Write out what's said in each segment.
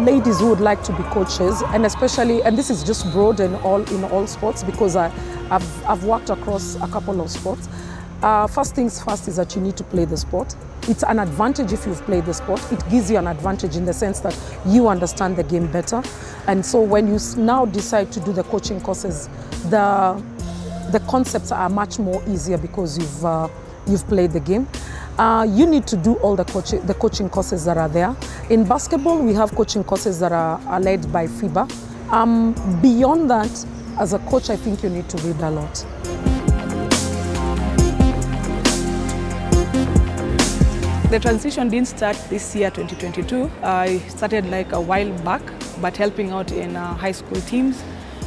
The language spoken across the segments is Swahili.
ladies who would like to be coaches, and especially, and this is just broad in all sports, because I've worked across a couple of sports. First things first is that you need to play the sport. It's an advantage if you've played the sport. It gives you an advantage in the sense that you understand the game better. And so when you now decide to do the coaching courses, the concepts are much more easier because you've played the game. You need to do all the coaching courses that are there. In basketball, we have coaching courses that are led by FIBA. Beyond that, as a coach, I think you need to read a lot. The transition didn't start this year, 2022. I started like a while back, but helping out in high school teams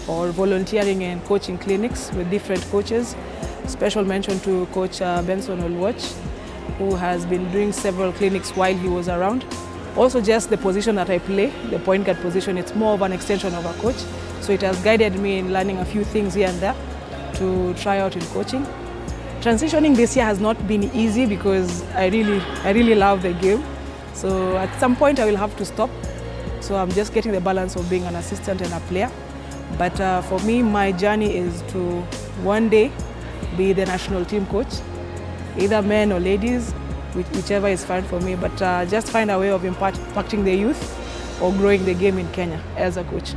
or volunteering and coaching clinics with different coaches. Special mention to Coach Benson Olwatch, who has been doing several clinics while he was around. Also just the position that I play, the point guard position, it's more of an extension of a coach. So it has guided me in learning a few things here and there to try out in coaching. Transitioning this year has not been easy because I really love the game. So at some point I will have to stop. So I'm just getting the balance of being an assistant and a player. But for me, my journey is to one day be the national team coach, either men or ladies, whichever is fine for me, but just find a way of impacting the youth or growing the game in Kenya as a coach.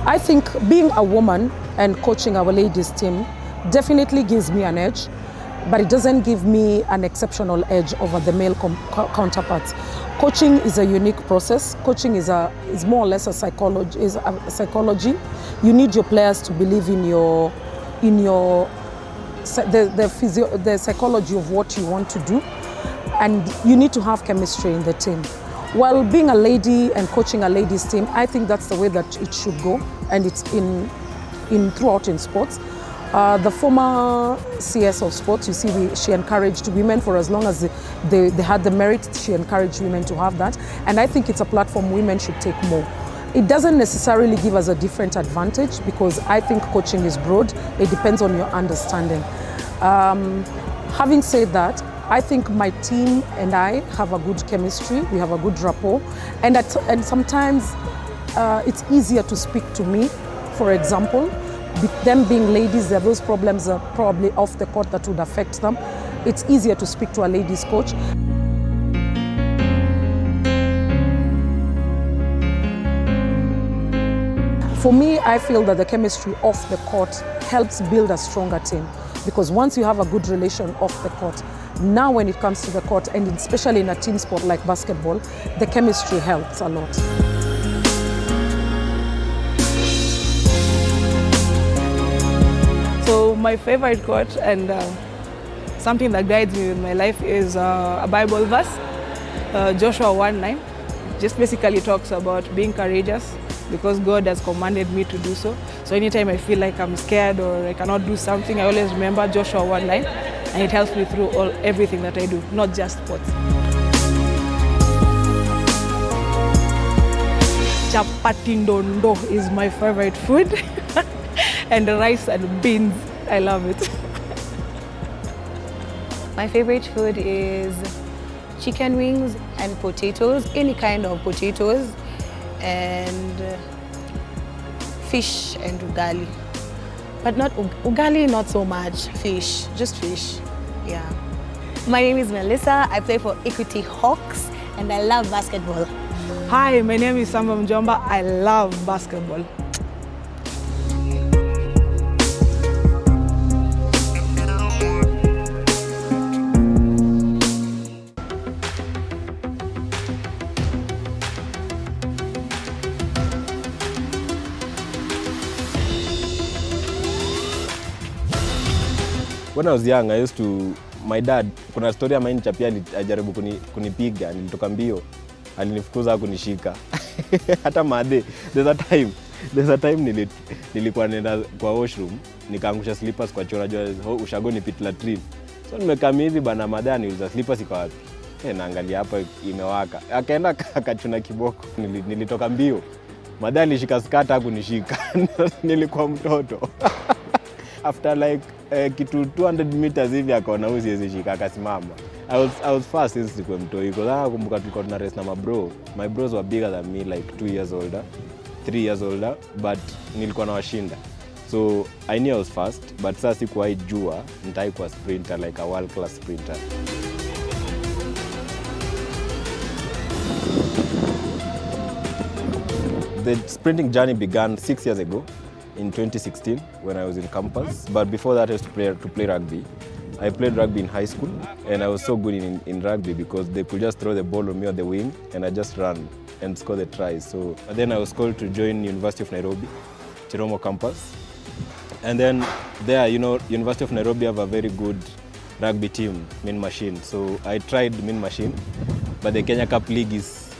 I think being a woman and coaching our ladies team definitely gives me an edge, but it doesn't give me an exceptional edge over the male counterparts. Coaching is a unique process. Coaching is more or less a psychology. You need your players to believe in the psychology of what you want to do, and you need to have chemistry in the team. While being a lady and coaching a ladies team, I think that's the way that it should go, and it's throughout in sports. The former CS of sports, you see, she encouraged women for as long as they had the merit. She encouraged women to have that, and I think it's a platform women should take more. It doesn't necessarily give us a different advantage because I think coaching is broad. It depends on your understanding. Having said that, I think my team and I have a good chemistry. We have a good rapport, and sometimes it's easier to speak to me. For example, them being ladies, there are those problems are probably off the court that would affect them. It's easier to speak to a ladies coach. For me, I feel that the chemistry off the court helps build a stronger team, because once you have a good relation off the court, now when it comes to the court, and especially in a team sport like basketball, the chemistry helps a lot. So my favorite quote and something that guides me in my life is a Bible verse, Joshua 1:9. Just basically talks about being courageous because God has commanded me to do so. So anytime I feel like I'm scared or I cannot do something, I always remember Joshua 1:9, and it helps me through everything that I do, not just sports. Chapati ndondo is my favorite food. And rice and beans, I love it. My favorite food is chicken wings and potatoes, any kind of potatoes, and fish and ugali. But not ugali, not so much. Fish, just fish. Yeah. My name is Melissa. I play for Equity Hawks, and I love basketball. Hi, my name is Samba Mjomba. I love basketball. When I was young, my dad, kuna story ya maini chapia alijaribu kunipiga, nilitoka mbio, alinifukuza kunishika. Hata madhe, there's a time nilikuwa nenda kwa washroom, nikaangusha slippers kwa chora jua ushago ni pit latrine. So nimekami hivi bana madhe niuliza slippers iko wapi? Naangalia hapa imewaka. Akaenda akachuna kiboko, nilitoka mbio. Madhe alishika skata kunishika. Nilikuwa mtoto. After like kitu 200 meters hivi akaona huyu siwezi shika, akasimama. I was fast since nilikuwa mtoi because nakumbuka tulikuwa tuna race na mabro. My bros were bigger than me, like 2 years older, 3 years older, but nilikuwa nawashinda. So I knew I was fast, but sasa sikuwahi jua nitaikuwa sprinter, like a world class sprinter. The sprinting journey began 6 years ago in 2016 when I was in campus. But before that I used to play rugby. I played rugby in high school and I was so good in rugby because they could just throw the ball on me on the wing and I just run and score the tries. So then I was called to join University of Nairobi, Chiromo campus. And then there, you know, University of Nairobi have a very good rugby team, Mean Machine. So I tried Mean Machine, but the Kenya Cup League is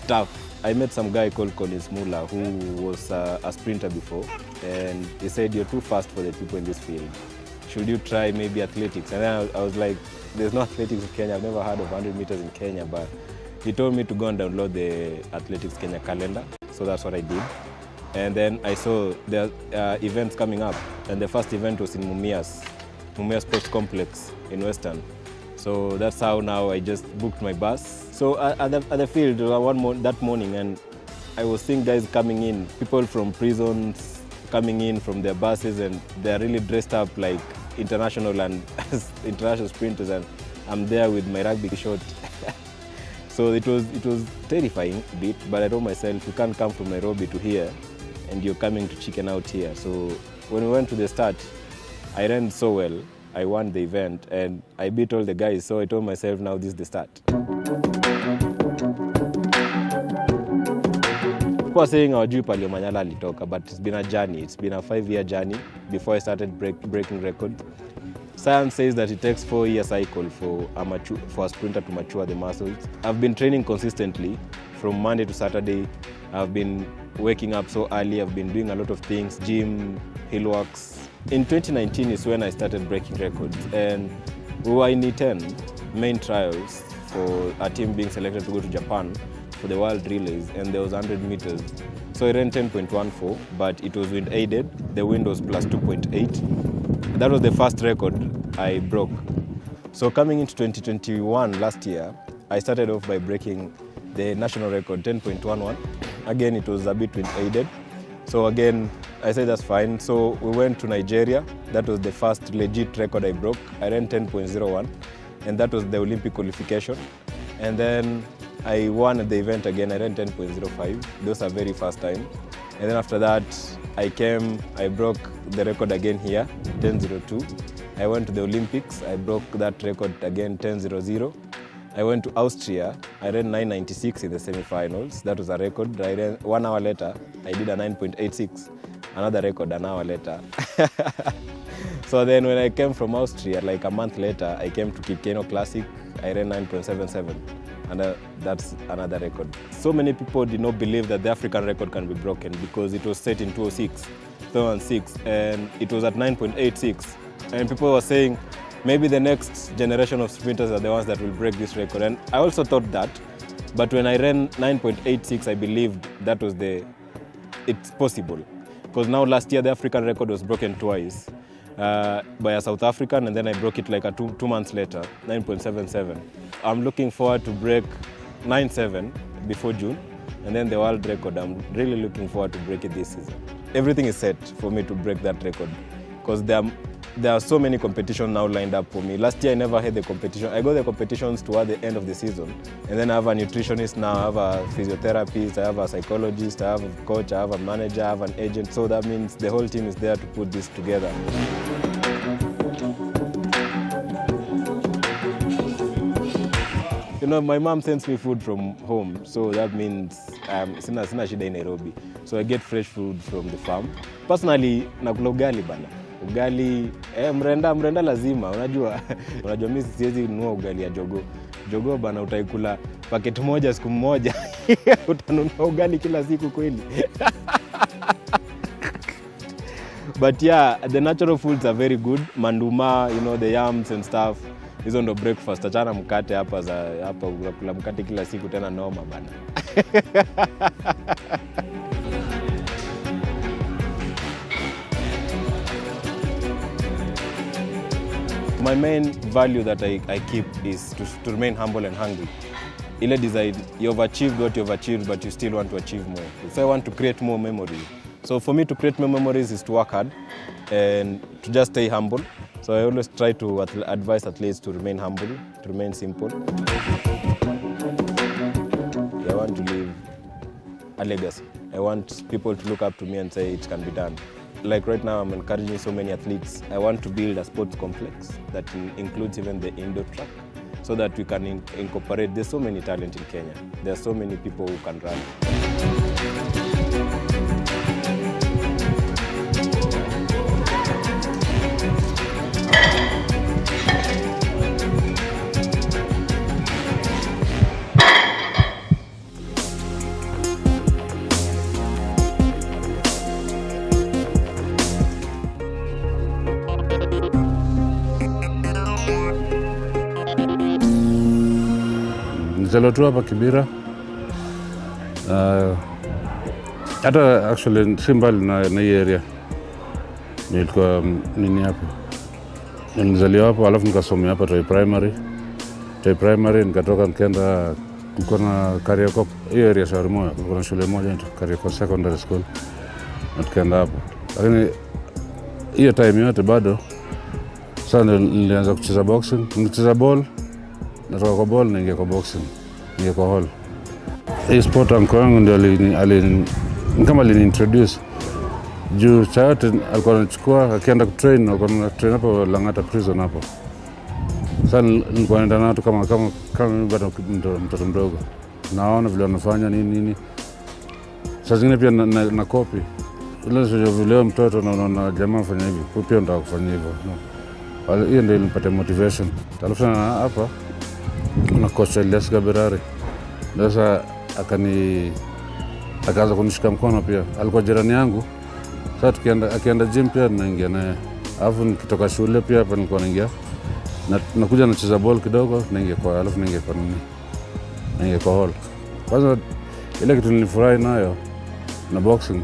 tough. I met some guy called Collins Mula who was a sprinter before, and he said, "You're too fast for the people in this field. Should you try maybe athletics?" And then I was like, there's no athletics in Kenya. I've never heard of 100 meters in Kenya, but he told me to go and download the Athletics Kenya calendar. So that's what I did. And then I saw the events coming up, and the first event was in Mumias Sports Complex in Western. So that's how now I just booked my bus. So at the field that morning, and I was seeing guys coming in, people from prisons coming in from their buses, and they're really dressed up like international sprinters, and I'm there with my rugby short. So it was terrifying a bit, but I told myself, you can't come from Nairobi to here and you're coming to chicken out here. So when we went to the start, I ran so well. I won the event and I beat all the guys. So I told myself, now this is the start. I was saying hawajui pale Manyala alitoka, but it's been a journey. It's been a 5-year journey before I started breaking records. Science says that it takes 4-year cycle for a sprinter to mature the muscles. I've been training consistently from Monday to Saturday. I've been waking up so early. I've been doing a lot of things, gym, hill walks. In 2019 is when I started breaking records, and we were in the 10 main trials for a team being selected to go to Japan for the World Relays, and there was 100 meters. So I ran 10.14, but it was wind aided. The wind was plus 2.8. That was the first record I broke. So coming into 2021 last year, I started off by breaking the national record, 10.11. Again, it was a bit wind aided. So again, I said that's fine. So we went to Nigeria. That was the first legit record I broke. I ran 10.01, and that was the Olympic qualification. And then I won at the event again. I ran 10.05. Those are very fast time. And then after that, I broke the record again here, 10.02. I went to the Olympics. I broke that record again, 10.00. I went to Austria. I ran 9.96 in the semifinals. That was a record. I ran 1 hour later. I did a 9.86, another record an hour later. So then when I came from Austria, like a month later, I came to Kikeno Classic. I ran 9.77, and that's another record. So many people did not believe that the African record can be broken because it was set in 2006, and it was at 9.86. And people were saying, maybe the next generation of sprinters are the ones that will break this record. And I also thought that, but when I ran 9.86, I believed that was it's possible. Because now last year, the African record was broken twice by a South African, and then I broke it like two months later, 9.77. I'm looking forward to break 9.7 before June, and then the world record, I'm really looking forward to break it this season. Everything is set for me to break that record, because there are so many competitions now lined up for me. Last year I never had the competition. I got the competitions toward the end of the season. And then I have a nutritionist now, I have a physiotherapist, I have a psychologist, I have a coach, I have a manager, I have an agent. So that means the whole team is there to put this together. You know, my mom sends me food from home, so that means sina shida in Nairobi. So I get fresh food from the farm. Personally, nakula ugali bana. Ugali, mrenda lazima, unajua mimi siwezi nunua ugali ya jogoo bana, utaikula paketi moja siku moja, utanunua ugali kila siku kweli. But yeah, the natural foods are very good. Manduma, you know, the yams and stuff. Hizo ndo breakfast. Achana mkate hapa unakula mkate kila siku tena noma bana. My main value that I keep is to remain humble and hungry. Ile design, you've achieved what you've achieved, but you still want to achieve more. So I want to create more memories. So for me to create more memories is to work hard and to just stay humble. So I always try to advise athletes to remain humble, to remain simple. I want to leave a legacy. I want people to look up to me and say it can be done. Like right now, I'm encouraging so many athletes. I want to build a sports complex that includes even the indoor track so that we can incorporate. There's so many talent in Kenya. There are so many people who can run. Nilizaliwa tu hapa Kibera. Hata actually si mbali na hii area. Nilikuwa nini hapa. Nilizaliwa hapa alafu nikasomea hapa Toi Primary nikatoka nikaenda kulikuwa na Kariakoo hiyo area Shaurimoya. Kulikuwa na shule moja inaitwa Kariakoo Secondary School. Na tukaenda hapo. Lakini hiyo time yote bado sasa nilianza kucheza boxing, nikicheza ball. Natoka kwa ball naingia kwa boxing, naingia kwa hall. Hii sport uncle wangu ndio kama aliniintroduce. Juu chayote alikuwa anachukua akienda kutrain, alikuwa anatrain hapo Lang'ata prison hapo. Sasa nilikuwa naenda nao kama bado mtoto mdogo. Naona vile wanafanya nini. Sasa zingine pia na copy. Ile sio vile mtoto na jamaa fanya hivi, pia nataka kufanya hivyo. Hiyo ndio ilinipatia motivation. Alafu hapa kuna coach Elias Gaberari. Sasa akaanza kunishika mkono pia. Alikuwa jirani yangu. Sasa akienda gym pia naingia naye. Alafu nikitoka shule pia hapa nilikuwa naingia. Nakuja nacheza ball kidogo, naingia kwa hall. Kwanza ile kitu nilifurahi nayo na boxing.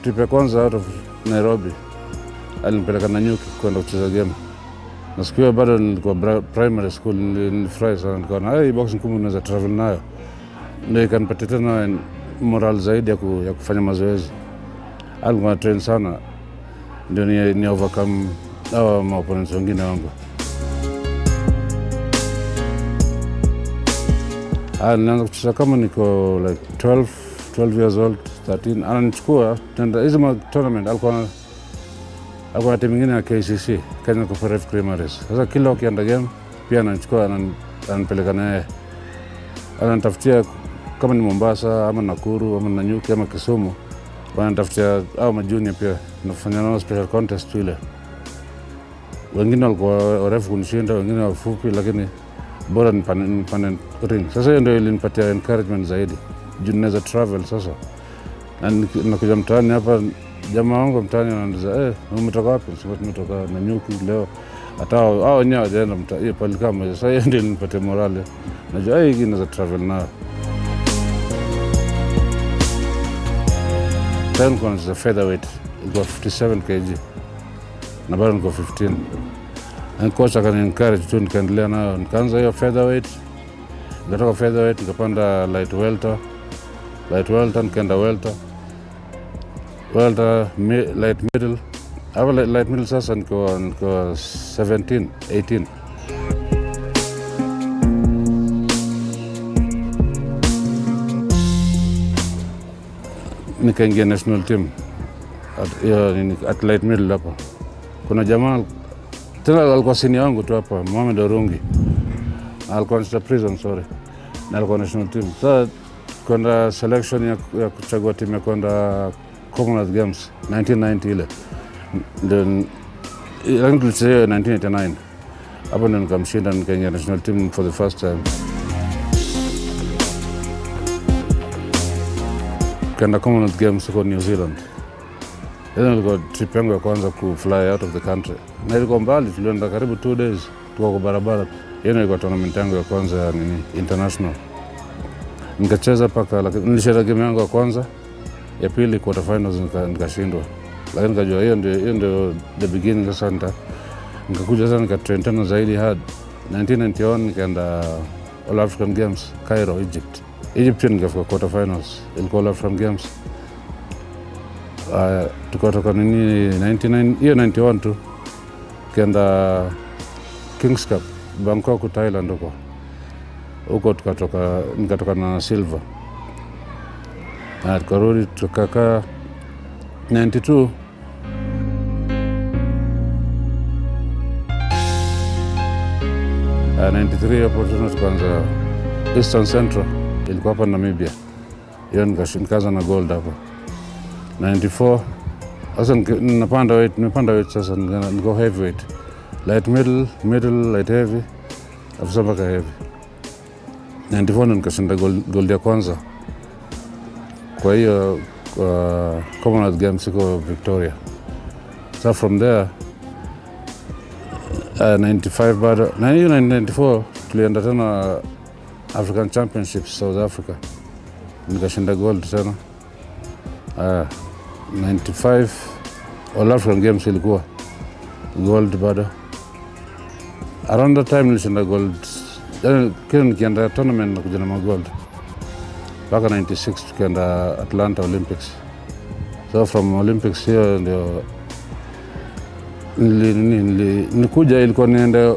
Trip ya kwanza out of Nairobi. Alinipeleka na Nyuki kwenda kucheza game. Na siku hiyo bado nilikuwa primary school, nilifurahi sana. Nikaona hii boxing kumbe unaweza travel nayo. Ndio ikanipatia tena moral zaidi ya kufanya mazoezi. Alikuwa train sana. Ndio ni overcome opponents wengine wangu. Nilianza kucheza kama niko like 12 years old, 13. Ananichukua tenda hizo tournament alikuwa na timu nyingine ya KCC, Kenya Cooperative Creameries. Sasa kila ukienda game pia ananichukua ananipeleka naye. Ananitafutia kama ni Mombasa ama Nakuru ama Nanyuki ama Kisumu. Wananitafutia au majunior pia. Tunafanya nao special contest ile. Wengine walikuwa warefu kunishinda, wengine wafupi, lakini bora nipande ring. Sasa hiyo ndio ilinipatia encouragement zaidi. Juu naweza travel sasa. Na nakuja mtaani hapa, jamaa wangu mtaani ananiuliza, umetoka wapi? Sasa tumetoka Nanyuki leo. Hata hao wenyewe hawajaenda mtaani pale kama. Sasa hiyo ndio ilinipatia morale. Najua hii naweza travel nayo. Tena nilikuwa nacheza featherweight. Ilikuwa 57 kg. Na bado nilikuwa 15. Na coach akani-encourage tu nikaendelea nayo. Nikaanza hiyo featherweight. Nikatoka featherweight nikapanda light welter. Nikaenda welter. Light middle. Hapo light middle sasa niko 17, 18. Nikaingia national team at light middle hapa. Kuna jamaa tena alikuwa senior wangu tu hapa, Mohamed Orungi. Alikuwa anacheza prison, na alikuwa national team. Sasa kwenda selection ya kuchagua timu ya kwenda Commonwealth Games 1990 ile. Lakini tulicheza 1989. Hapo ndio nikamshinda, nikaingia national team for the first time. Kwenda Commonwealth Games kwa New Zealand. Hiyo ilikuwa trip yangu ya kwanza kufly out of the country. Na ilikuwa mbali, tulienda karibu 2 days tuko kwa barabara. Hiyo ilikuwa tournament yangu ya kwanza ya international. Nikacheza paka, lakini nilishinda game yangu ya kwanza. Ya pili quarter finals nikashindwa. Lakini nikajua hiyo ndio the beginning sasa Nikakuja sasa nikatrain tena zaidi hard. 1991 nikaenda All African Games Cairo, Egypt. Egypt nikafika quarter finals. Ilikuwa All African Games. Tukatoka nini 91 tu. Kenda Kings Cup Bangkok, Thailand huko. Huko nikatoka na silver. Tukarudi tukakaa 92. Uh, 93 hapo tukaanza Eastern Central, ilikuwa hapa Namibia. Hiyo nikaanza na gold hapo. 94 sasa nimepanda weight sasa, niko heavyweight. Light middle, light heavy, afisa mpaka heavy. 94 nikashinda gold ya kwanza. Kwa hiyo Commonwealth Games iko Victoria. So from there 95 bado. Na hiyo 94 tulienda tena African Championships South Africa. Nikashinda gold tena. 95 All African Games ilikuwa gold bado. Around that time nilishinda gold. Kila nikienda tournament na kuja na gold. Mpaka 96 tukaenda Atlanta Olympics. So from Olympics hiyo ndio nilikuja, ilikuwa niende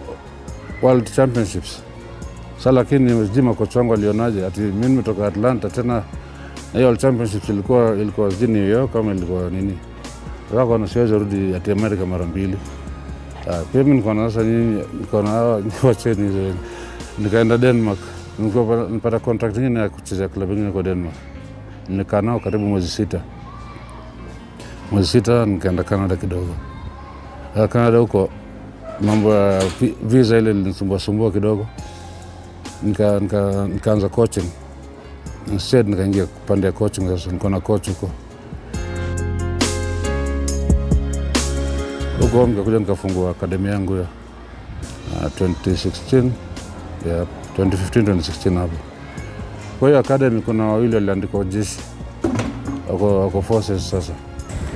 World Championships. Sasa lakini mjima kocha wangu alionaje ati mimi nimetoka Atlanta tena hiyo World Championships ilikuwa zini hiyo kama ilikuwa nini. Wako na siwezi rudi ati America mara mbili. Pia mimi niko na sasa niko na niwacheni hizo. Nikaenda Denmark. Nilipata contract nyingine ya kucheza klabu nyingine kwa Denmark. Nilikaa nao karibu mwezi 6. Nikaenda Canada kidogo. Canada huko mambo ya visa ile ilinisumbua kidogo. Nikaanza coaching. Instead nikaingia kupanda ya coaching sasa, niko na coach huko. Huko nikakuja nikafungua academy yangu ya 2016 ya 2015-2016 hapo. Kwa hiyo academy kuna wawili waliandikwa jeshi. Wako forces sasa.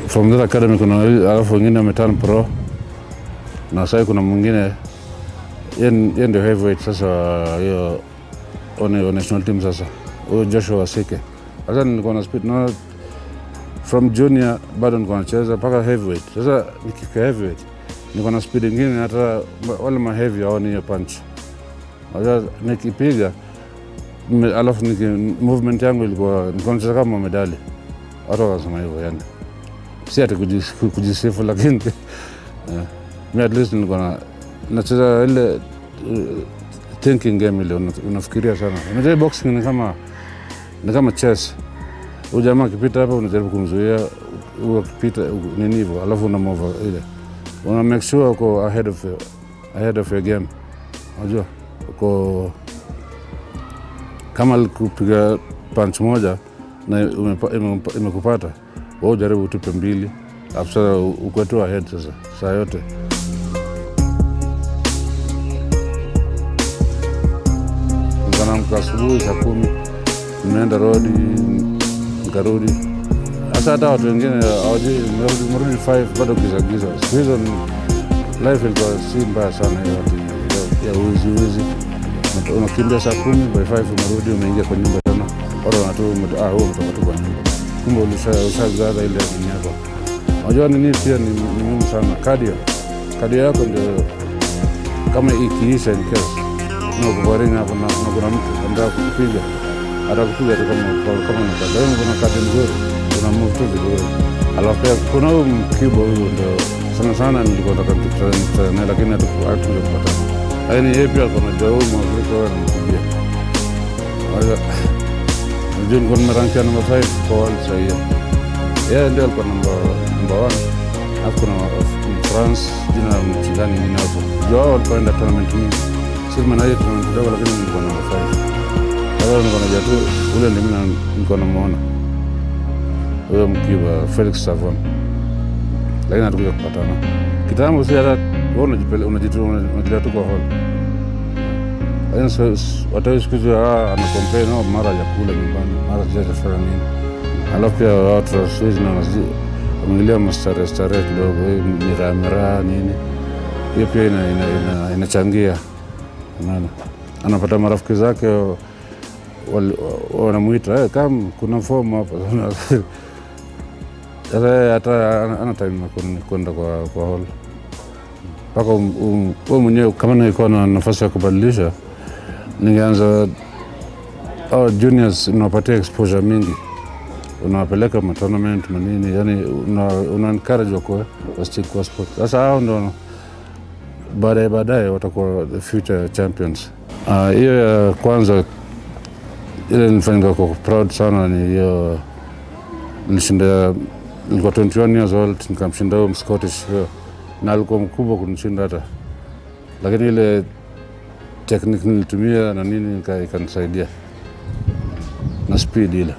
From that academy kuna wawili, alafu wengine wameturn pro. Na sasa kuna mwingine yeye ndio heavyweight sasa, hiyo national team sasa. Huyo Joshua Wasike. Sasa nilikuwa na speed na from junior bado nilikuwa nacheza mpaka heavyweight. Sasa nikifika heavyweight nilikuwa na speed nyingine, hata wale ma heavy haoni hiyo punch. Sasa nikipiga alafu movement yangu ilikuwa nacheza kama medali. Watu wakasema hivyo yani. Si ati kujisifu lakini mimi at least nilikuwa nacheza ile thinking game ile, unafikiria sana. Unajua boxing ni kama chess. Huyu jamaa akipita hapa unajaribu kumzuia, huyo akipita nini hivyo, alafu una move ile. Una make sure uko ahead of your game. Unajua uko kama kupiga punch moja na imekupata, wewe jaribu utupe mbili, after uko tu ahead sasa saa yote. Nikaamka asubuhi saa 10, nimeenda road, nikarudi. Sasa hata watu wengine hawajui mrudi 5 bado giza. Siku hizo life ilikuwa si mbaya sana hiyo ya uwizi. Unakimbia saa 10, by 5 umerudi, umeingia kwa nyumba tena. Watu wanatoka umetoka tu kwa nyumba. Kumbe ulishazaza ile dini yako. Unajua nini pia ni muhimu sana, cardio yako ndio kama ikiisha in case na kuboringa hapo na kuna mtu anataka kukupiga, atakupiga tu kama unataka. Kuna kadi nzuri, kuna move tu vizuri. Alafu pia kuna huyo mkibo huyo ndio sana nilikuwa nataka kukutana lakini hatukupata. Yaani yeye pia kuna jao Mwafrika anampigia. Wala ndio niko nimerankia number 5 kwa world sasa hiyo. Yeye ndio alikuwa number 1. Hapo kuna France jina mchindani nyingine hapo. Jao alikwenda tournament nyingi. Sisi maana yetu ndio lakini nilikuwa number 5. Sasa nilikuwa najua tu ule ndio mimi nilikuwa namuona. Huyo mkiwa Felix Savon. Lakini hatukuja kupatana. Kitambo si hata wewe unajitoa tu kwa hall. Lakini watu siku hizi anakompea na mara ya kula nyumbani, mara ya fanya nini. Alafu pia watu siku hizi wanaingilia mastare kidogo, mira nini. hiyo pia inachangia. Anapata marafiki zake wanamuita, kama kuna fomu hapa. Hata ana time kwenda kwa hall. Paka wewe mwenyewe kama nilikuwa na nafasi ya kubadilisha, ningeanza juniors unapatia exposure mingi. Unawapeleka tournament manini, yani una encourage wa stick kwa sport. Sasa hao ndo baadaye watakuwa the future champions. Hiyo ya kwanza ile nilifanya kwa proud sana ni hiyo, nilishinda, nilikuwa 21 years old, nikamshinda huyo Scottish, na alikuwa mkubwa kunishinda hata, lakini ile technique nilitumia na nini ikanisaidia na speed ile.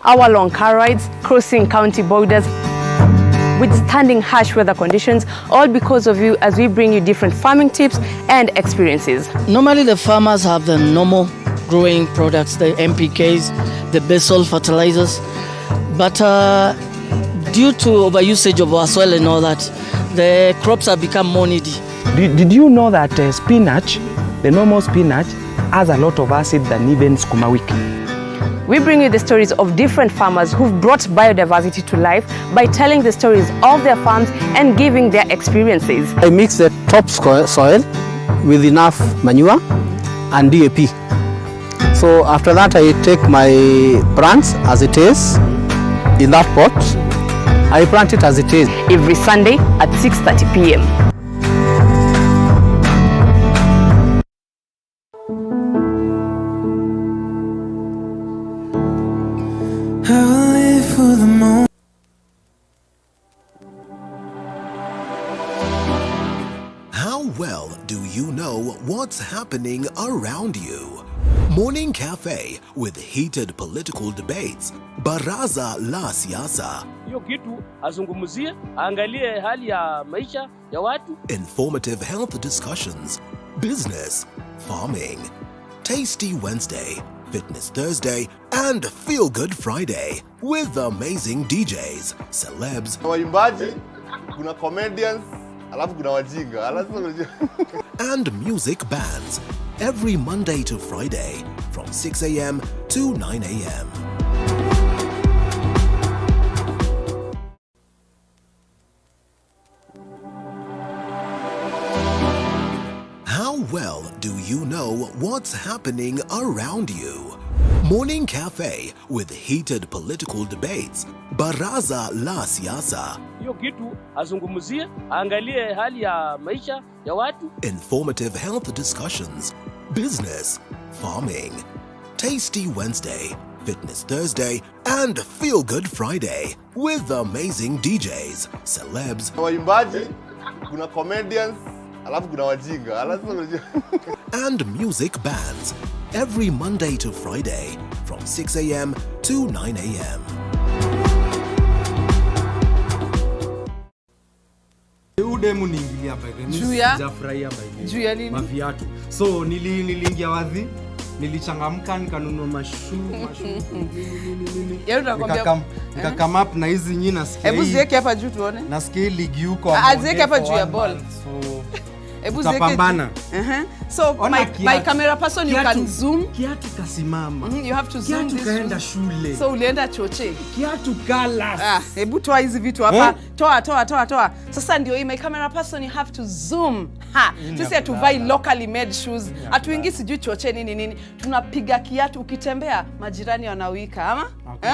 Hour-long car rides, crossing county borders, withstanding harsh weather conditions, all because of you as we bring you different farming tips and experiences. Normally the farmers have the normal growing products, the NPKs, the basal fertilizers, but due to overusage of our soil and all that, the crops have become more needy. Did you know that spinach, the normal spinach, has a lot of acid than even sukuma wiki? We bring you the stories of different farmers who've brought biodiversity to life by telling the stories of their farms and giving their experiences. I mix the top soil with enough manure and DAP. So after that I take my plants as it is in that pot. I plant it as it is. Every Sunday at 6:30 p.m. How well do you know what's happening around you? Morning Cafe with heated political debates. Baraza la Siasa. Hiyo kitu azungumzie, angalie hali ya maisha ya watu. Informative health discussions. Business, farming. Tasty Wednesday, Fitness Thursday, and Feel Good Friday with amazing DJs, celebs, waimbaji, kuna comedians, alafu kuna wajinga, and music bands every Monday to Friday from 6 a.m. to 9 a.m. How well do you know what's happening around you? Morning Cafe with heated political debates. Baraza la Siasa. Hiyo kitu azungumzie, angalie hali ya maisha ya watu. Informative health discussions. Business, farming. Tasty Wednesday, Fitness Thursday, and Feel Good Friday with amazing DJs, celebs, waimbaji, kuna comedians, alafu kuna wajinga, and music bands every Monday to Friday from 6 a.m. to 9 a.m. Udemu niingilia sijafurahia juu ya nini? Maviatu. So niliingia wadhi, nilichangamka nikanunua mashu. Yeye unakwambia nikakam up na hizi nyinyi nasikia. Hebu ziweke hapa juu tuone. Nasikia ligi huko. Ziweke hapa juu ya ball. So hebu ziweke. So my camera person you can zoom. Kiatu kasimama. You have to zoom this. Kaenda shule. So ulienda choche. Kiatu kala. Hebu toa hizi vitu hapa. Toa. Sasa ndio hii my camera person you have to zoom. Sisi hatuvai locally made shoes. Hatuingi sijui choche nini. Tunapiga kiatu ukitembea majirani wanawika ama? Okay.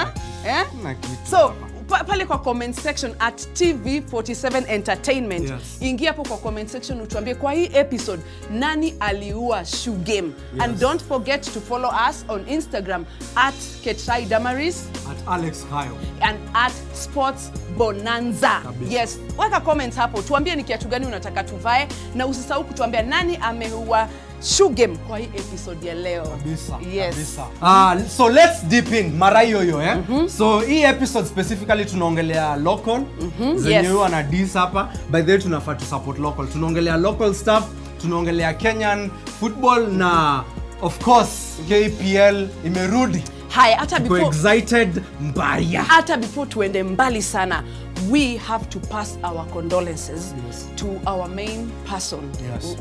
So pale kwa comment section at TV47 Entertainment. Yes. Ingia hapo kwa comment section utuambie kwa hii episode nani aliua shoe game. Yes. And don't forget to follow us on Instagram at Ketrai Damaris, at Alex Hayo, and at Sports Bonanza. Yes, weka comments hapo tuambie ni kiatu gani unataka tuvae, na usisahau kutuambia nani ameua shoe game kwa hii episode ya leo. Kabisa. Yes. Kabisa. So let's deep in mara hiyo So hii episode specifically tunaongelea local. Zenye wana dis hapa. By the way tunafaa to support local. Tunaongelea local stuff, tunaongelea Kenyan football na of course KPL imerudi. Hai, hata before excited mbaya. Hata before tuende mbali sana, we have to pass our condolences to our main person.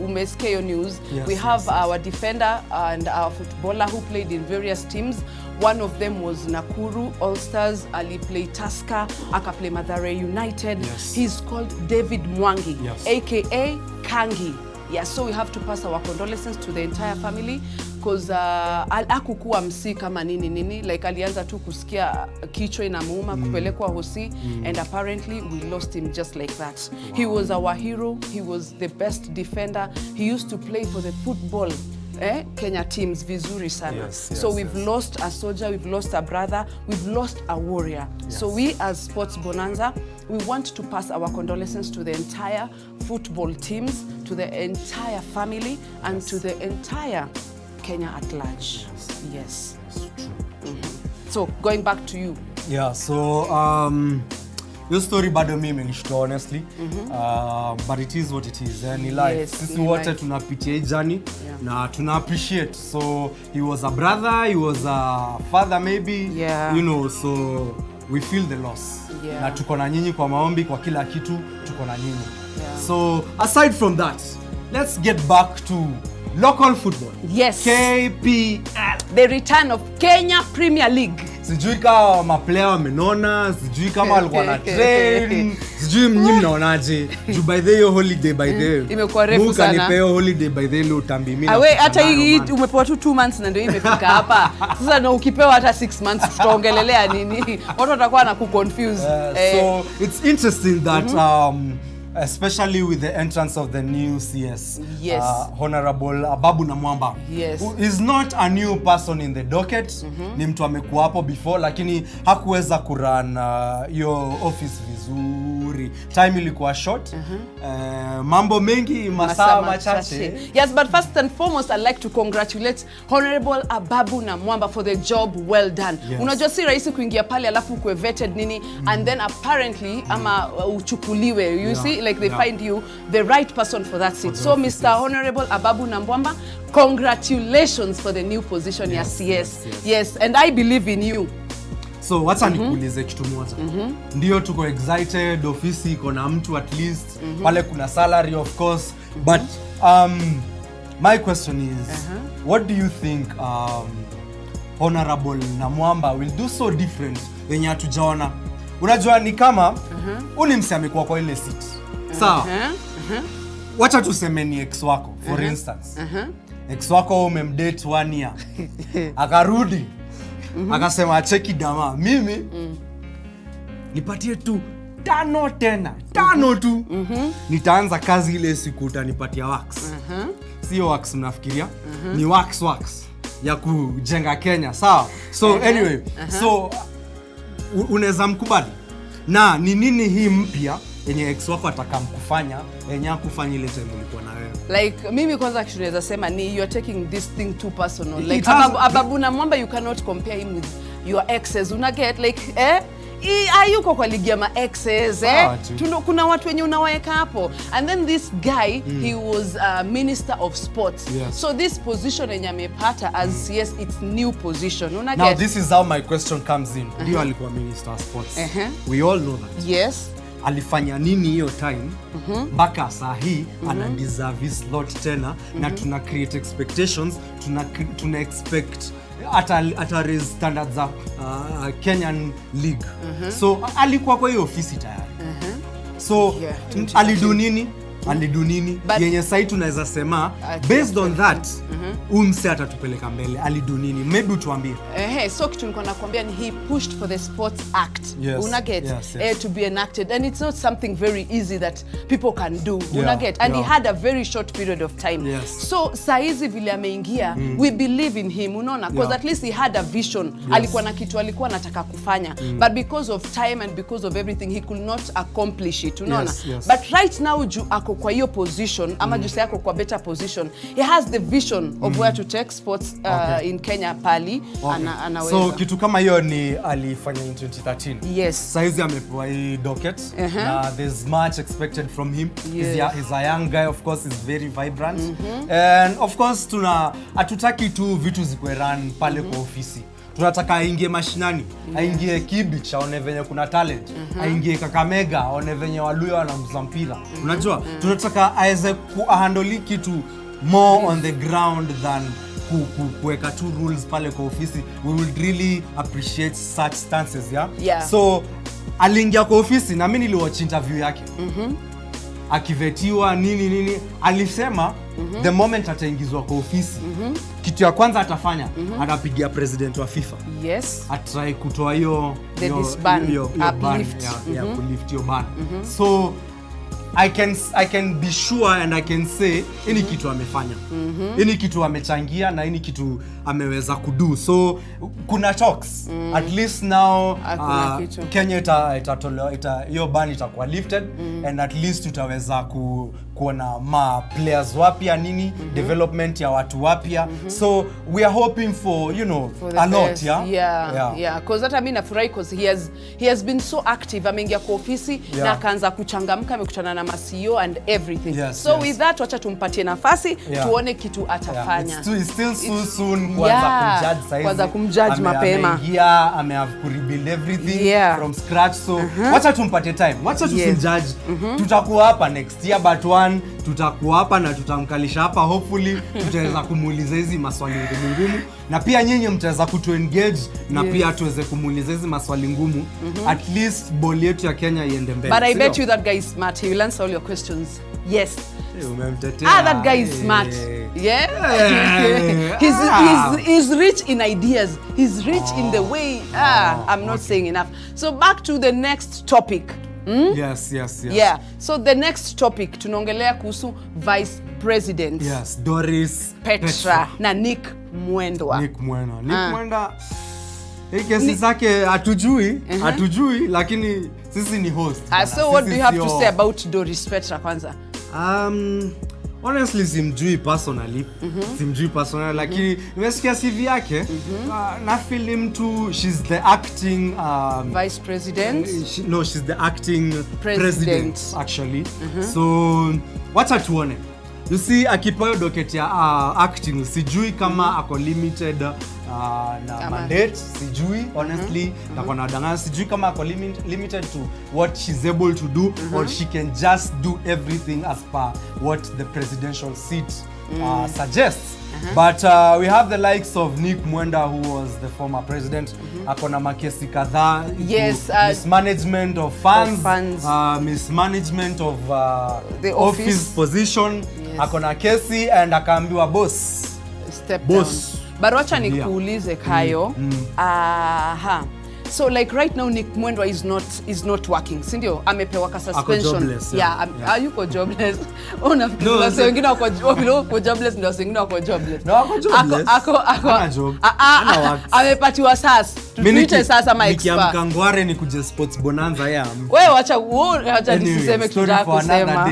Umesikia hiyo news. We have our defender and our footballer who played in various teams. One of them was Nakuru All Stars, Ali play Tusker, aka play Mathare United. He's called David Mwangi, aka Kangi. Yeah, so we have to pass our condolences to the entire family because hakukuwa msi kama nini like alianza tu kusikia kichwa inamuuma kupelekwa hosi and apparently we lost him just like that. He was our hero, he was the best defender. He used to play for the football Kenya teams vizuri sana. So we've lost a soldier, we've lost a brother, we've lost a warrior. So we as Sports Bonanza, we want to pass our condolences to the entire football teams, to the entire family, and to the entire Kenya at large. Yes. So going back to you. Yeah, so your story bado mimi imenishtua honestly. But it is what it is. Ni life. Sisi wote tunapitia hii journey na tuna appreciate. So he was a brother, he was a father maybe. You know, so we feel the loss. Na tuko na nyinyi kwa maombi, kwa kila kitu tuko na nyinyi. So aside from that, let's get back to local football. Yes. KPL. The return of Kenya Premier League. Sijui kama maplayer wamenona, sijui kama walikuwa na train, sijui mnyi mnaonaje. Juu by the holiday by the imekuwa refu sana. Muka nipeo holiday by the leo tambi mimi. Awe hata hii umepewa tu 2 months na ndio imefika hapa. Sasa na ukipewa hata 6 months tutaongelelea nini? Watu watakuwa na ku-confuse. So it's interesting that especially with the entrance of the new CS, Honorable Ababu Namwamba, who is not a new person in the docket. Ni mtu amekuwa hapo before, lakini hakuweza kurun your office vizuri. Time ilikuwa short. Mambo mengi, masaa machache. Yes, but first and foremost, I'd like to congratulate Honorable Ababu Namwamba for the job well done. Unajua si rahisi kuingia pale alafu kuwe vetted nini, and then apparently ama uchukuliwe. You see, like they find you the right person for that seat. So Mr. Honorable Ababu Namwamba, congratulations for the new position ya CS. Yes, and I believe in you. So wacha nikuulize kitu moja. Ndio tuko excited, ofisi iko na mtu at least, pale kuna salary of course, but my question is what do you think Honorable Namwamba will do so different yenye hatujaona? Unajua ni kama uni mse amekuwa kwa ile seat. Sawa. Wacha tuseme ni ex wako for instance. Ex wako umemdate 1 year. Akarudi. Akasema acheki dama. Mimi nipatie tu 5 tena. 5 tu. Nitaanza kazi ile siku utanipatia wax. Sio wax mnafikiria? Ni wax ya kujenga Kenya. Sawa. So anyway, so unaweza mkubali. Na ni nini hii mpya yenye ex wako atakamkufanya yenye hakufanya ile time ulikuwa na wewe? Like mimi kwanza kitu naweza sema ni you are taking this thing too personal. Like Ababu Namwamba, you cannot compare him with your exes. Una get like ayuko kwa ligi ya ma exes kuna watu wenye unaweka hapo, and then this guy he was a minister of sports. So this position yenye amepata as CS, it's new position. Una get? Now this is how my question comes in. Ndio alikuwa minister of sports. We all know that. Yes. Alifanya nini hiyo time mpaka saa hii ana deserve his slot tena, na tuna create expectations, tuna expect ata raise standards za Kenyan league. So alikuwa kwa hiyo ofisi tayari. So alidu nini? alidu nini yenye sasa tunaweza sema based on that umse atatupeleka mbele, alidu nini, maybe tuambie. So kitu nilikuwa nakwambia ni he pushed for the Sports Act. Unaget to be enacted, and it's not something very easy that people can do. Unaget, and he had a very short period of time. So saizi vile ameingia, we believe in him, unaona, because at least he had a vision. Alikuwa na kitu alikuwa anataka kufanya, but because of time and because of everything he could not accomplish it, unaona. But right now ju ako kwa hiyo position, ama ju say ako kwa better position, he has the vision of where to take sports in Kenya pali. Anaweza. So kitu kama hiyo ni alifanya in 2013. Saizi amepewa hii docket. There's much expected from him. He's a young guy, of course, he's very vibrant. And of course hatutaki tu vitu zikwe run pale kwa ofisi. Tunataka aingie mashinani, aingie Kibich aone venye kuna talent, aingie Kakamega aone venye Waluya wanamza mpira. Unajua, tunataka aweze kuhandle kitu more on the ground than kuweka two rules pale kwa ofisi. We will really appreciate such stances, So aliingia kwa ofisi na mimi niliwatch interview yake. Akivetiwa nini alisema the moment ataingizwa kwa ofisi kitu ya kwanza atafanya atapigia president wa FIFA. Atry kutoa hiyo ban, kulift your ban. So I can be sure and I can say ini kitu amefanya. Ini kitu amechangia na ini kitu ameweza kudu. So kuna talks. At least now Kenya itatolewa hiyo ban itakuwa lifted and at least tutaweza kuona ma players wapya nini, development ya watu wapya. So we are hoping for a lot, because hata mimi nafurahi because he has been so active. Ameingia kwa ofisi na akaanza kuchangamka, amekutana na CEO and everything. With that wacha tumpatie nafasi tuone kitu atafanya. It's still so soon kwanza kumjudge mapema. Ame have to rebuild everything from scratch. So wacha tumpatie time. Wacha tusimjudge. Tutakuwa hapa next year but tutakuwa hapa na tutamkalisha hapa, hopefully tutaweza kumuuliza hizi maswali ngumu na pia nyinyi mtaweza kutu engage na pia tuweze kumuuliza hizi maswali ngumu. At least ball yetu ya Kenya iende mbele. But I bet you that guy is smart. He will answer all your questions. That guy is smart. He's rich in ideas. He's rich in the way. I'm not saying enough. So back to the next topic. Yes. So the next topic tunaongelea kuhusu Vice President. Doris Petra na Nick Mwendwa. Nick Mwendwa. Kesi zake hatujui lakini sisi ni host. So what do you have to say about Doris Petra kwanza? Honestly simjui personally. Lakini nimesikia CV yake na film tu she's the acting Vice President. She's the acting president actually. So wacha tuone. You see akipewa docket ya acting sijui kama ako limited na mandate, sijui honestly na danganya, sijui kama ako limited to what she's able to do or she can just do everything as per what the presidential seat suggests. But we have the likes of Nick Mwendwa, who was the former president. Akona makesi kadhaa. Mismanagement of funds. Mismanagement of the office position. Akona kesi and akaambiwa boss. Step down. But wacha nikuulize Kayo. So like right now Nick Mwendwa is not working. Sindio? Amepewa ka suspension. Yuko jobless. Unafikiri wase wengine wako jobless ndio wase wengine wako jobless. No, wako jobless. Ako amepatiwa sasa. Tuite sasa ma expert. Nikiamka ngware ni kuja sports bonanza Wewe wacha nisiseme tutaka kusema.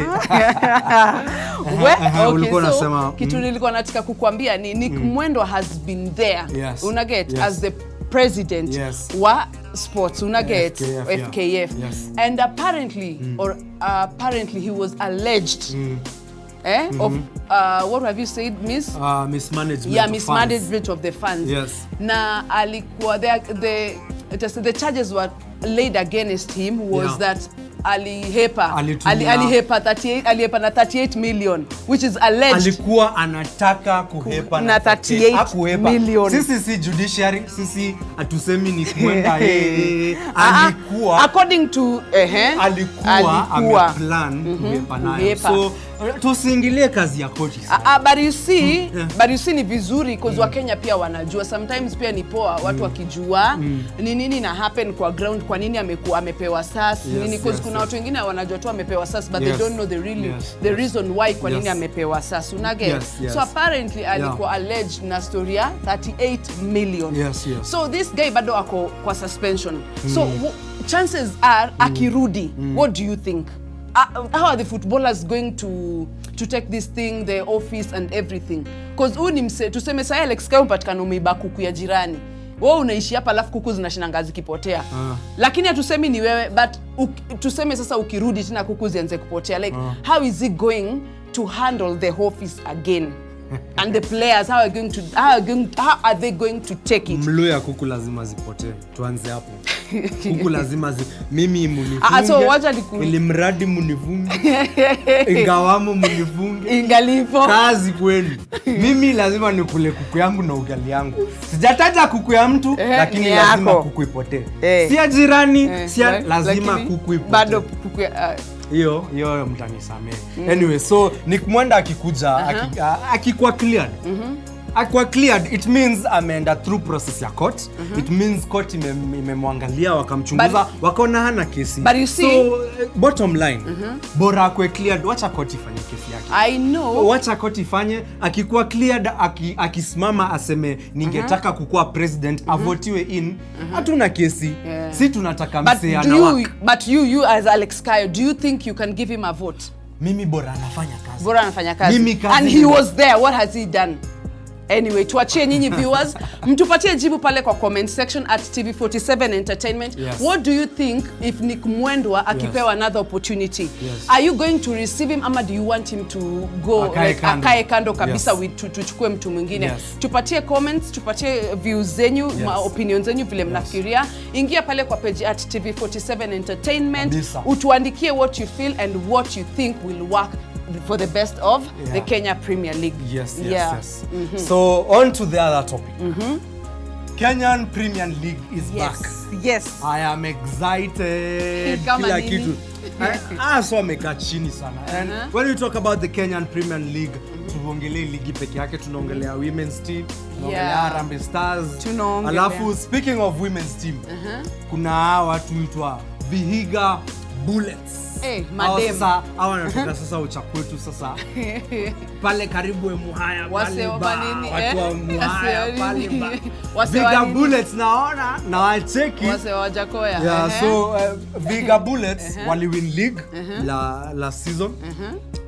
So kitu nilikuwa nataka kukuambia ni Nick Mwendwa has been there. Unaget as the president wa sports, unaget FKF. And apparently he was alleged of what have you said, mismanagement mismanagement of the funds. Na alikuwa the charges were laid against him was that alihepa Alitumia. alihepa 38 million which is alleged. Alikuwa anataka kuhepa na 38 million. Sisi si judiciary, sisi atusemi ni kwenda alikuwa according to alikuwa ameplan kuhepa nayo. So tusiingilie kazi ya koti. But you see ni vizuri because Wakenya pia wanajua sometimes pia ni poa watu wakijua ni nini na happen kwa ground, kwa nini amepewa sas nini, because kuna watu wengine wanajua tu amepewa sas but they don't know the reason why kwa nini amepewa sas, unaget. So apparently alikuwa alleged na story ya 38 million. So this guy bado ako kwa suspension. So chances are akirudi, what do you think? How are the footballers going to take this thing, the office and everything? Because tuseme sasa Alex Kaya umpatikana umeiba kuku ya jirani. Wewe unaishi hapa alafu kuku zinashinanga zikipotea. Lakini hatusemi ni wewe, but tuseme sasa ukirudi tena kuku zianze kupotea. Like how is he going to handle the office again? And the players, how are they going to take it? Mlo ya kuku lazima zipotee. Tuanze hapo. Kuku lazima mimi munifunge. So wacha ili mradi munifunge. Ingawamo munifunge. Ingalipo. Kazi kwenu. Mimi lazima nikule kuku yangu na ugali yangu. Sijataja kuku ya mtu lakini lazima kuku ipotee. Si ya jirani, si lazima kuku ipotee. Bado kuku hiyo mtanisamehe. Anyway, so Nick akikuja akikuwa cleared. Akikuwa cleared, it means ameenda through process ya court. It means court imemwangalia wakamchunguza wakaona hana kesi. But you see, so bottom line, bora akwe cleared, wacha court ifanye kesi yake. I know. Wacha court ifanye, akikuwa cleared akisimama aseme ningetaka kukuwa president, avotiwe in, hatuna kesi. Si tunataka msee anawaka. But you as Alex Kaya, do you think you can give him a vote? Mimi bora anafanya kazi. Bora anafanya kazi. And he was there. What has he done? Anyway, tuachie nyinyi viewers, mtupatie jibu pale kwa comment section at TV47 Entertainment. What do you think if Nick Mwendwa akipewa another opportunity? Are you going to receive him ama do you want him to go akae kando kabisa tuchukue mtu mwingine? Tupatie comments, tupatie views zenyu, opinions zenyu vile mnafikiria. Ingia pale kwa page at TV47 Entertainment. Utuandikie what you feel and what you think will work for the best of the Kenya Premier League. Yes. So on to the other topic. Kenyan Premier League is back. Yes. I am excited. Kila kitu. So amekaa chini sana. And when we talk about the Kenyan Premier League, tuongelee ligi peke yake, tunaongelea women's team, tunaongelea Harambee Stars. Alafu speaking of women's team, kuna watu huitwa Vihiga Bullets. Sasa hawa wanatoka sasa Uchakwetu sasa pale karibu Muhaya pale watu wa Muhaya pale Vihiga Bullets naona na wacheki wase wajakoya. So Vihiga Bullets wali win league la season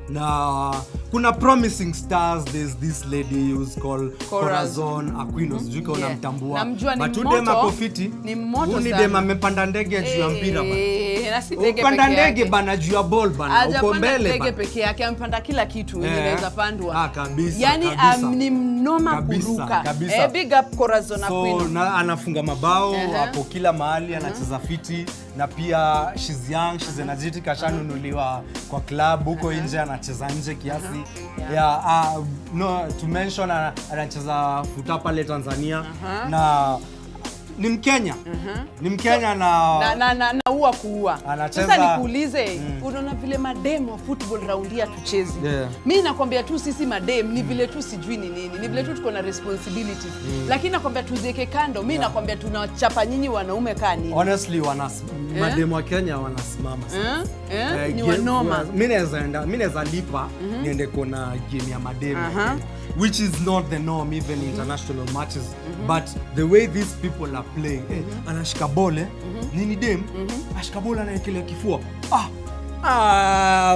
na kuna promising stars. There's this lady who's called Corazon Aquino, sijui kama unamtambua. But today makofiti ni moto sana. Ni dem amepanda ndege juu ya mpira bana. Na si ndege pekee yake. Panda ndege bana juu ya ball bana. Uko mbele bana. Ndege pekee yake amepanda kila kitu inaweza pandwa. Kabisa. Yani ni mnoma kuruka. Big up Corazon Aquino. So na anafunga mabao hapo kila mahali, anacheza fiti na pia she's young, she's energetic, ashanunuliwa kwa club huko nje, anacheza nje kiasi. No to mention anacheza futa pale Tanzania na ni Mkenya. Ni Mkenya na huwa kuua. Sasa nikuulize, unaona vile madem wa football round ya tuchezi. Mimi nakwambia tu sisi madem ni vile tu sijui ni nini. Ni vile tu tuko na responsibilities. Lakini nakwambia tuzieke kando. Mimi nakwambia tunachapa nyinyi wanaume kani. Honestly madem wa Kenya wanasimama sana. Ni wanoma. Mimi naweza lipa niende kuona game ya madem wa Kenya, which is not the norm even international matches. But the way these people are playing, anashika bole nini dem ashika bole anaekelea kifua.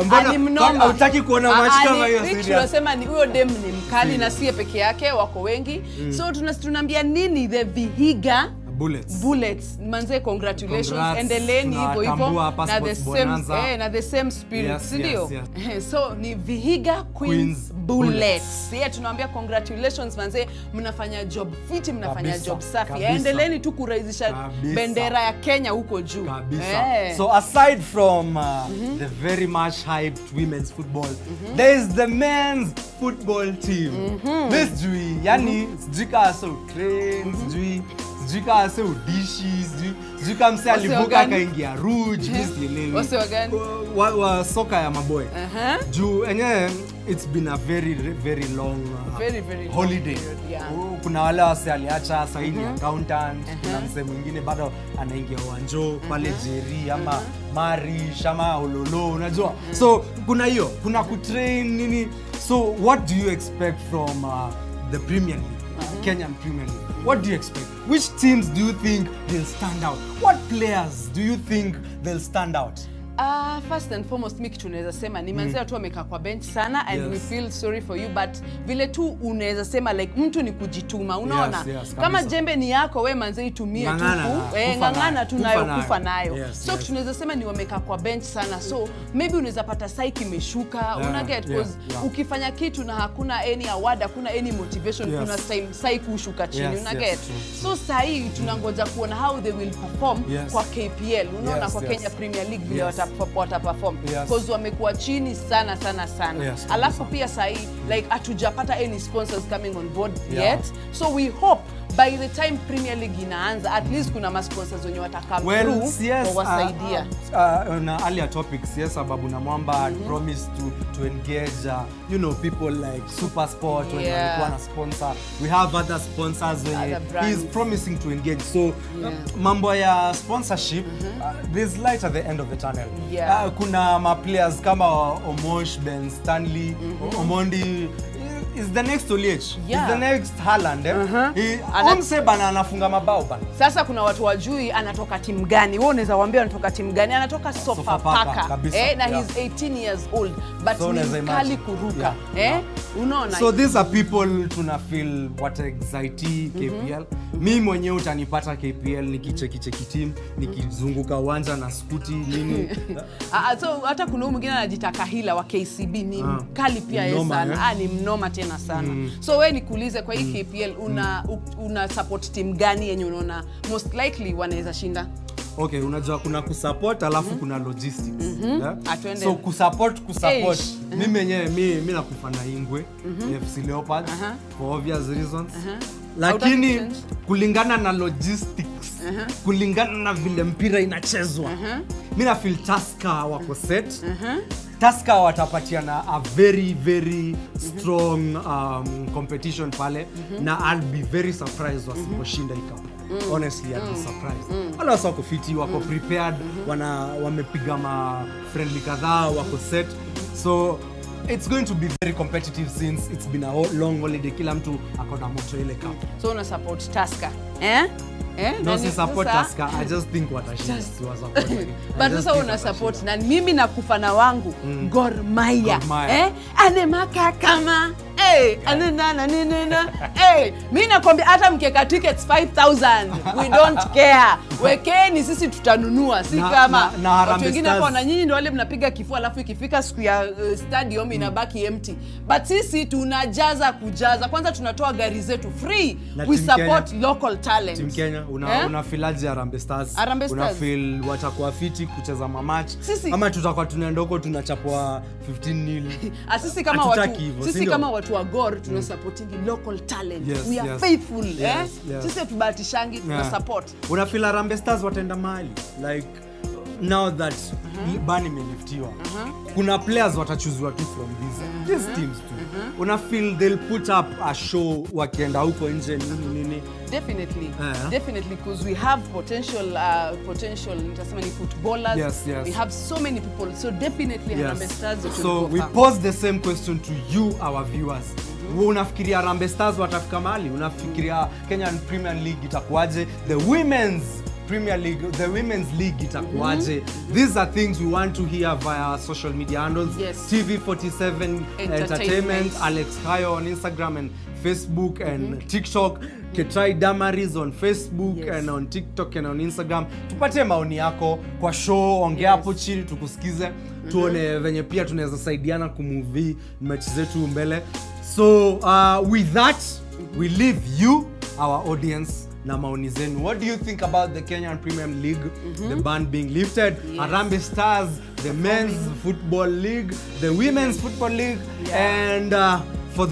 Mbona hutaki kuona match kama hiyo serious? Tunasema ni huyo dem ni mkali na sie peke yake wako wengi. So tunaambia nini the Vihiga Bullets. Manze, congratulations. Endeleeni hivyo na the same spirit, ndio? So ni Vihiga Queens bullets. Yeah, tunawaambia congratulations manze, mnafanya job fiti, mnafanya job safi. Endeleeni tu kurahisisha bendera ya Kenya huko juu. So aside from the very much hyped women's football, there is the men's football team. This Jui, yani Jika so trains, Jika so dishes, Jika mse alivuka kaingia Rouge, Wase wagani? Wa soka ya maboy. Juu enye it's been a very very long very holiday. Yeah. Kuna wale wase aliacha saini accountant, kuna mse mwingine bado anaingia uwanjo pale Jerry ama Marish ama Ololo, unajua. So kuna hiyo, kuna kutrain nini. So what do you expect from the Premier League, Kenyan Premier League? What do you expect? Which teams do you think they'll stand out? What players do you think they'll stand out? First and foremost, mimi kitu naweza sema ni manzea tu amekaa kwa bench sana and we feel sorry for you, but vile tu unaweza sema like mtu ni kujituma, unaona? Kama jembe ni yako we manzea itumie tu, ngangana tu nayo kufa nayo. So kitu naweza sema ni wamekaa kwa bench sana, so maybe unaweza pata psyche imeshuka, una get cause ukifanya kitu na hakuna any award, hakuna any motivation, kuna psyche kushuka chini, una get. So sahi tunangoja kuona how they will perform kwa KPL, unaona, kwa Kenya Premier League vile wata perform because wamekuwa chini sana. Alafu pia sahi like hatujapata any sponsors coming on board yet, so we hope by the time Premier League inaanza at least kuna ma sponsors wenye watakam through wasaidia. On earlier topics, yes, Ababu na Mwamba had promised to engage you know, people like Super Sport when walikuwa na sponsor. We have other sponsors when he's promising to engage. So mambo ya sponsorship, there's light at the end of the tunnel. Kuna ma players kama Omosh, Ben Stanley, Omondi is the next Oliech, is the next Haaland. Umse bana anafunga mabao bana. Sasa kuna watu wajui anatoka timu gani. Wewe unaweza waambia anatoka timu gani? Anatoka Sofapaka. Na he's 18 years old, but so ni kali kuruka. Unaona? So these are people tuna feel what anxiety KPL. Mimi mwenyewe utanipata KPL nikicheki team, nikizunguka uwanja na skuti nini. So hata kuna mwingine anajitaka hila wa KCB ni kali pia yeye sana. Ni mnoma tena sana. So wewe nikuulize kwa hii KPL una support team gani yenye unaona most likely wanaweza shinda? Okay, unajua kuna kusupport alafu kuna logistics. So kusupport mimi mwenyewe mimi nakufa na Ingwe FC Leopards for obvious reasons. Lakini kulingana na logistics, kulingana na vile mpira inachezwa, mimi na feel Tusker wako set. Tusker watapatiana a very very strong competition pale, na I'll be very surprised wasiposhinda ikapo. Honestly, I'll be surprised. Wala wako fiti, wako prepared, wamepiga ma friendly kadhaa, wako set. So it's going to be very competitive since it's been a long holiday. Kila mtu akona moto ile cup. So una support Tusker? No, si support Tusker. I just think watashinda was support. But sasa una support na mimi nakufa na wangu Gor Mahia. Anemaka kama mimi nakwambia hata mkeka tickets 5,000 we don't care. Wekeni sisi tutanunua, si kama watu wengine hapo na nyinyi ndio wale mnapiga kifua alafu ikifika siku ya stadium inabaki empty. But sisi tunajaza kujaza. Kwanza tunatoa gari zetu free. We support Kenya, local talent. Team Kenya una filaji Harambee Stars. Una feel watakuwa fiti kucheza match ama tutakuwa tunaenda huko tunachapwa 15-0. Sisi kama watu wa Gor tuna supporting local talent. We are faithful. Sisi tubahatishangi tuna support. Una feel Harambee Stars wataenda mahali like now that ban imeliftiwa. Kuna players watachuzwa tu from these teams too. Una feel they'll put up a show wakienda huko nje nini? Definitely because we have potential nitasema ni footballers. We have so many people, so definitely Harambee Stars. So we pose the same question to you, our viewers. Wewe unafikiria Harambee Stars watafika mahali? Unafikiria Kenyan Premier League itakuwaje? The women's Premier League, the Women's League itakuaje. These are things we want to hear via social media handles. Yes. TV47 Entertainment, Alex Hayo on Instagram and Facebook and TikTok. Ketrai Damaris on Facebook and on TikTok and on Instagram. Tupatie maoni yako kwa show, ongea hapo chini tukusikize. Tuone venye pia tunaweza saidiana kumove match zetu mbele. So with that, we leave you, our audience, na maoni zenu. What do you think about the Kenyan Premier League, the ban being lifted? Harambee Stars, the Men's Football League, the Women's Football League, and for that,